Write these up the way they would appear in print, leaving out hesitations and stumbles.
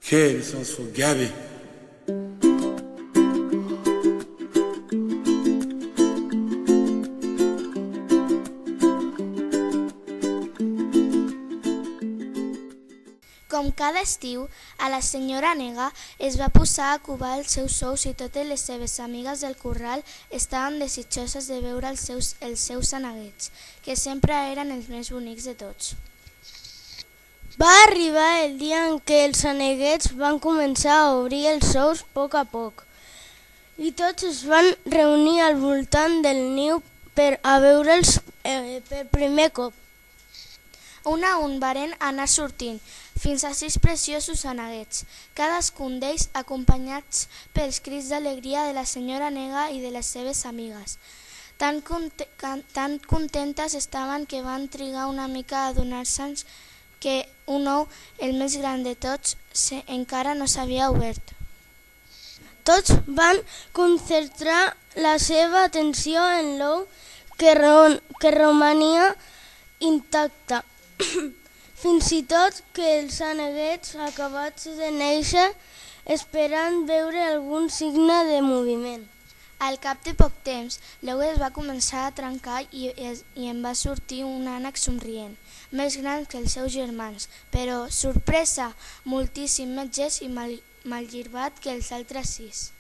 Okay, this one's for Gabby. Com cada estiu, a la senyora Nega es va posar a covar els seus ous i totes les seves amigues del corral estaven desitjoses de veure els seus aneguets, que sempre eren els més bonics de tots. Va arribar el dia en què els aneguets van començar a obrir els ous a poc i tots es van reunir al voltant del niu per a veure'ls per primer cop. Un a un varen anar sortint, fins a 6 preciosos aneguets, cadascun d'ells acompanyats pels crits d'alegria de la senyora Nega i de les seves amigues. Tan contentes estaven que van trigar una mica a adonar-se'n que un ou, el més gran de tots, encara no s'havia obert. Tots van concentrar la seva atenció en l'ou que romania intacte. Fins i tot que els aneguets acabats de néixer esperant veure algun signe de moviment. Al cap de poc temps, l'ou es va començar a trencar i en va sortir un ànec somrient, més gran que els seus germans, però, sorpresa, moltíssim més llest i malgirbat que els altres 6.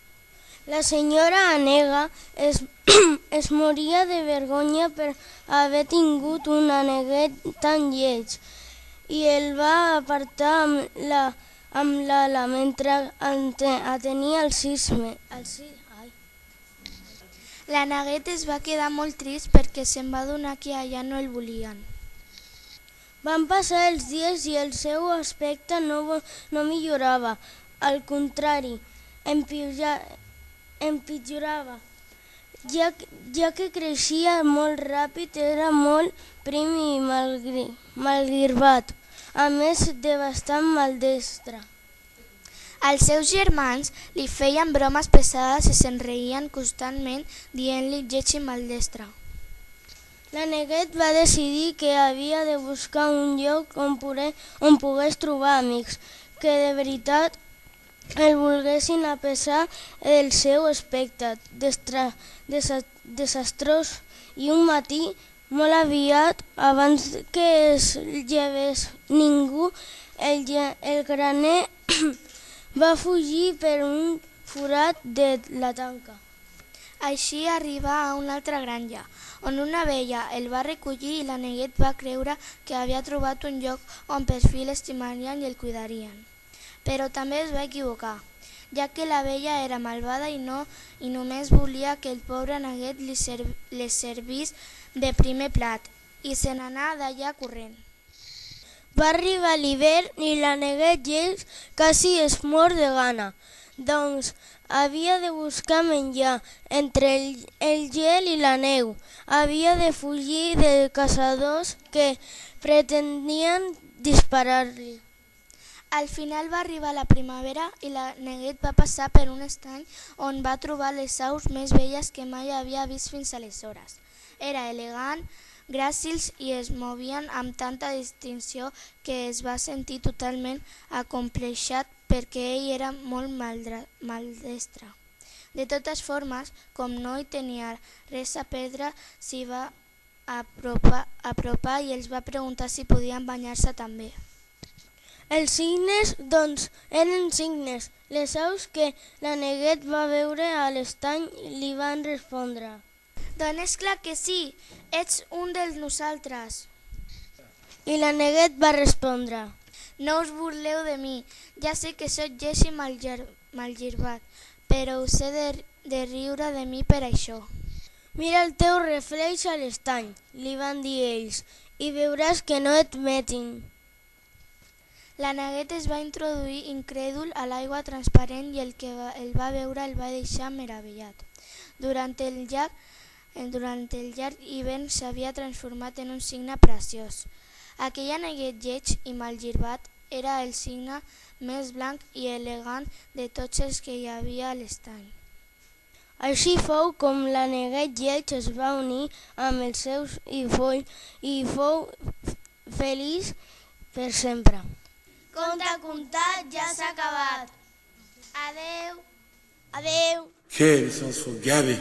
La senyora Anega es moria de vergonya per haver tingut un aneguet tan lleig i el va apartar amb l'ala mentre atenia el cisme. L'aneguet es va quedar molt trist perquè se'n va adonar que allà no el volien. Van passar els dies i el seu aspecte no millorava, al contrari, empitjorava. Ja que creixia molt ràpid, era molt prim i malgirbat, a més de bastant maldestre. Els seus germans li feien bromes pesades i se'n reien constantment dient-li lleig i maldestre. L'aneguet va decidir que havia de buscar un lloc on pogués trobar amics que de veritat el volguessin a pesar del seu aspecte desastrós, i un matí, molt aviat, abans que es llevés ningú, el graner va fugir per un forat de la tanca. Així arribà a una altra granja, on una abella el va recollir i l'aneguet va creure que havia trobat un lloc on per fi l'estimarien i el cuidarien. Però també es va equivocar, ja que l'abella era malvada i només volia que el pobre aneguet li servís de primer plat, i se n'anà d'allà corrent. Va arribar l'hivern i l'aneguet lleig quasi es mor de gana, doncs havia de buscar menjar entre el gel i la neu. Havia de fugir de caçadors que pretendien disparar-li. Al final va arribar la primavera i l'aneguet va passar per un estany on va trobar les aus més belles que mai havia vist fins aleshores. Era elegant, gràcils i es movien amb tanta distinció que es va sentir totalment acomplexat perquè ell era molt maldestre. De totes formes, com no hi tenia res a perdre, s'hi va apropar i els va preguntar si podien banyar-se també. Els cignes, doncs, eren cignes. Les aus que l'aneguet va veure a l'estany li van respondre: «Doncs és clar que sí, ets un de nosaltres». I l'aneguet va respondre: «No us burleu de mi, ja sé que sóc lleig i malgirbat, però us he de riure de mi per això». «Mira el teu reflex a l'estany», li van dir ells, «i veuràs que no et metin». L'aneguet es va introduir incrèdul a l'aigua transparent i el que el va veure el va deixar meravellat. Durant el llarg hivern s'havia transformat en un cigne preciós. Aquell aneguet lleig i malgirbat era el cigne més blanc i elegant de tots els que hi havia a l'estany. Així fou com l'aneguet lleig es va unir amb els seus i fou feliç per sempre. Conte contat ja s'ha acabat. Adeu. Adeu. Okay, this one's for Gabby.